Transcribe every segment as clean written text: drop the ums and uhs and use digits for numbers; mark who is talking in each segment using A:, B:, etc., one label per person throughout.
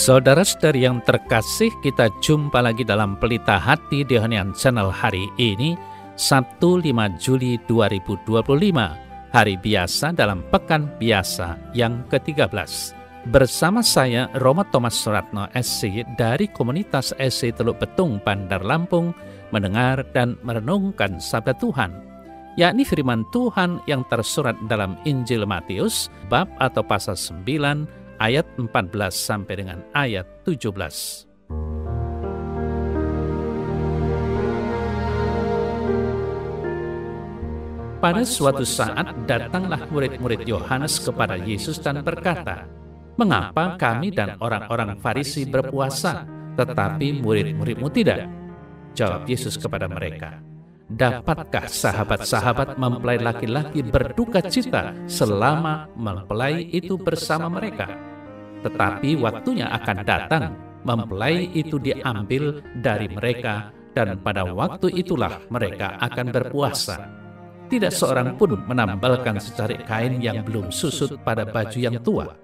A: Saudara-saudari yang terkasih, kita jumpa lagi dalam Pelita Hati di Honian Channel hari ini, Sabtu 5 Juli 2025, hari biasa dalam Pekan Biasa yang ke-13. Bersama saya, Roma Thomas Suratno SC dari Komunitas SC Teluk Betung, Bandar Lampung, mendengar dan merenungkan Sabda Tuhan, yakni firman Tuhan yang tersurat dalam Injil Matius, bab atau pasal 9, ayat 14 sampai dengan ayat 17. Pada suatu saat datanglah murid-murid Yohanes kepada Yesus dan berkata, "Mengapa kami dan orang-orang Farisi berpuasa, tetapi murid-murid-mu tidak?" Jawab Yesus kepada mereka, "Dapatkah sahabat-sahabat mempelai laki-laki berduka cita selama mempelai itu bersama mereka? Tetapi waktunya akan datang, mempelai itu diambil dari mereka, dan pada waktu itulah mereka akan berpuasa. Tidak seorang pun menambalkan secarik kain yang belum susut pada baju yang tua.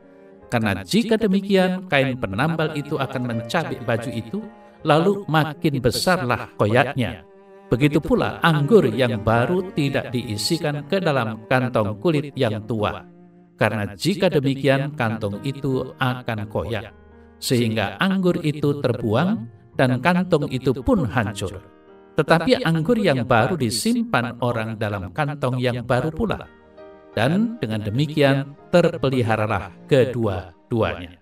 A: Karena jika demikian, kain penambal itu akan mencabik baju itu, lalu makin besarlah koyaknya. Begitu pula anggur yang baru tidak diisikan ke dalam kantong kulit yang tua. Karena jika demikian, kantong itu akan koyak, sehingga anggur itu terbuang dan kantong itu pun hancur. Tetapi anggur yang baru disimpan orang dalam kantong yang baru pula. Dan dengan demikian terpeliharalah kedua-duanya."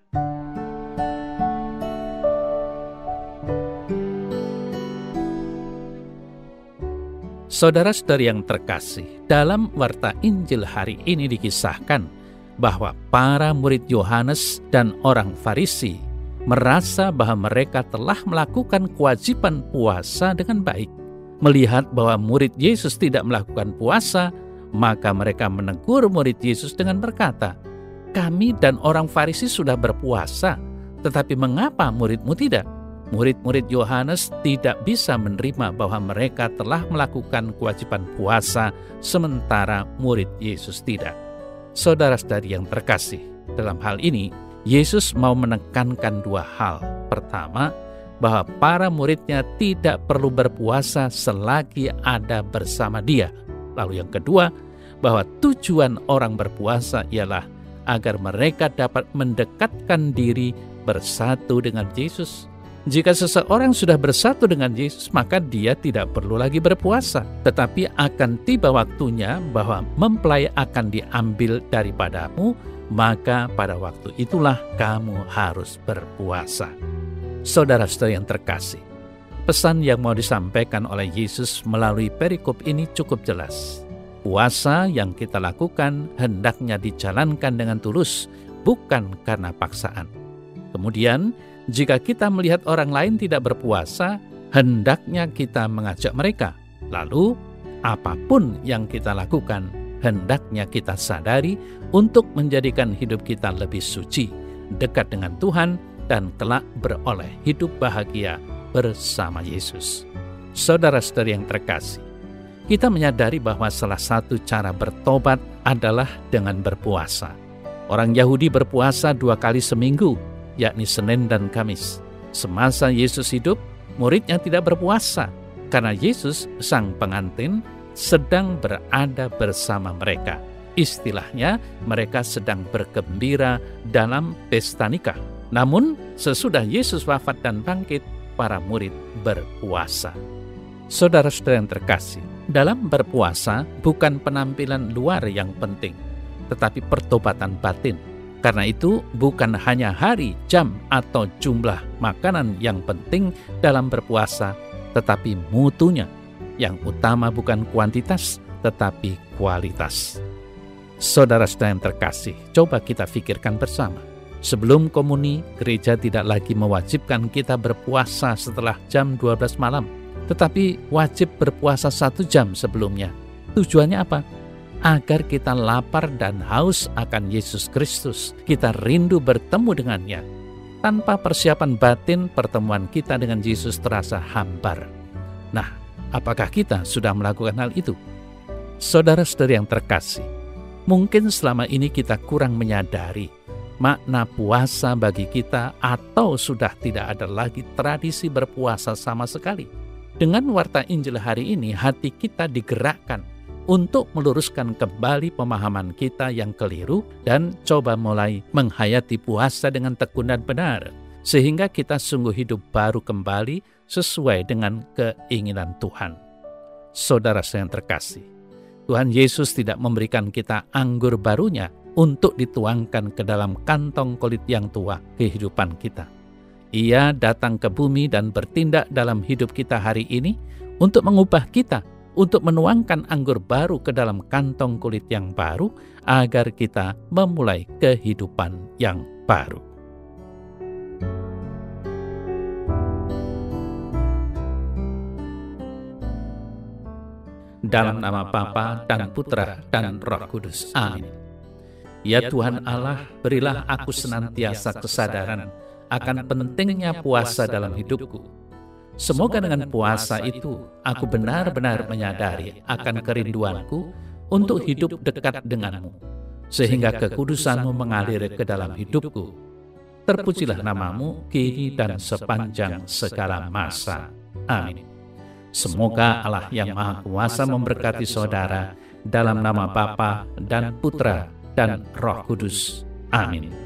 A: Saudara-saudari yang terkasih, dalam warta Injil hari ini dikisahkan bahwa para murid Yohanes dan orang Farisi merasa bahwa mereka telah melakukan kewajiban puasa dengan baik. Melihat bahwa murid Yesus tidak melakukan puasa, maka mereka menegur murid Yesus dengan berkata, "Kami dan orang Farisi sudah berpuasa, tetapi mengapa murid-mu tidak?" Murid-murid Yohanes tidak bisa menerima bahwa mereka telah melakukan kewajiban puasa, sementara murid Yesus tidak. Saudara-saudari yang terkasih, dalam hal ini, Yesus mau menekankan dua hal. Pertama, bahwa para muridnya tidak perlu berpuasa selagi ada bersama Dia. Lalu yang kedua, bahwa tujuan orang berpuasa ialah agar mereka dapat mendekatkan diri bersatu dengan Yesus. Jika seseorang sudah bersatu dengan Yesus, maka dia tidak perlu lagi berpuasa. Tetapi akan tiba waktunya bahwa mempelai akan diambil daripadamu, maka pada waktu itulah kamu harus berpuasa. Saudara-saudara yang terkasih, pesan yang mau disampaikan oleh Yesus melalui perikop ini cukup jelas. Puasa yang kita lakukan hendaknya dijalankan dengan tulus, bukan karena paksaan. Kemudian, jika kita melihat orang lain tidak berpuasa, hendaknya kita mengajak mereka. Lalu, apapun yang kita lakukan, hendaknya kita sadari untuk menjadikan hidup kita lebih suci, dekat dengan Tuhan, dan kelak beroleh hidup bahagia bersama Yesus. Saudara-saudari yang terkasih, kita menyadari bahwa salah satu cara bertobat adalah dengan berpuasa. Orang Yahudi berpuasa 2 kali seminggu, yakni Senin dan Kamis. Semasa Yesus hidup, muridnya tidak berpuasa, karena Yesus, sang pengantin, sedang berada bersama mereka. Istilahnya, mereka sedang bergembira dalam pesta nikah. Namun, sesudah Yesus wafat dan bangkit, para murid berpuasa. Saudara-saudara yang terkasih, dalam berpuasa bukan penampilan luar yang penting, tetapi pertobatan batin. Karena itu, bukan hanya hari, jam, atau jumlah makanan yang penting dalam berpuasa, tetapi mutunya. Yang utama bukan kuantitas, tetapi kualitas. Saudara-saudara yang terkasih, coba kita pikirkan bersama. Sebelum komuni, gereja tidak lagi mewajibkan kita berpuasa setelah jam 12 malam, tetapi wajib berpuasa 1 jam sebelumnya. Tujuannya apa? Agar kita lapar dan haus akan Yesus Kristus. Kita rindu bertemu dengannya. Tanpa persiapan batin, pertemuan kita dengan Yesus terasa hambar. Nah, apakah kita sudah melakukan hal itu? Saudara-saudari yang terkasih, mungkin selama ini kita kurang menyadari makna puasa bagi kita, atau sudah tidak ada lagi tradisi berpuasa sama sekali. Dengan Warta Injil hari ini, hati kita digerakkan untuk meluruskan kembali pemahaman kita yang keliru dan coba mulai menghayati puasa dengan tekun dan benar, sehingga kita sungguh hidup baru kembali sesuai dengan keinginan Tuhan. Saudara yang terkasih, Tuhan Yesus tidak memberikan kita anggur barunya untuk dituangkan ke dalam kantong kulit yang tua kehidupan kita. Ia datang ke bumi dan bertindak dalam hidup kita hari ini untuk mengubah kita, untuk menuangkan anggur baru ke dalam kantong kulit yang baru, agar kita memulai kehidupan yang baru. Dalam nama Bapa dan Putra dan Roh Kudus. Amin. Ya Tuhan Allah, berilah aku senantiasa kesadaran akan pentingnya puasa dalam hidupku. Semoga dengan puasa itu, aku benar-benar menyadari akan kerinduanku untuk hidup dekat denganmu, sehingga kekudusanmu mengalir ke dalam hidupku. Terpujilah namamu kini dan sepanjang segala masa. Amin. Semoga Allah yang Maha Kuasa memberkati saudara dalam nama Bapa dan Putra dan Roh Kudus. Amin.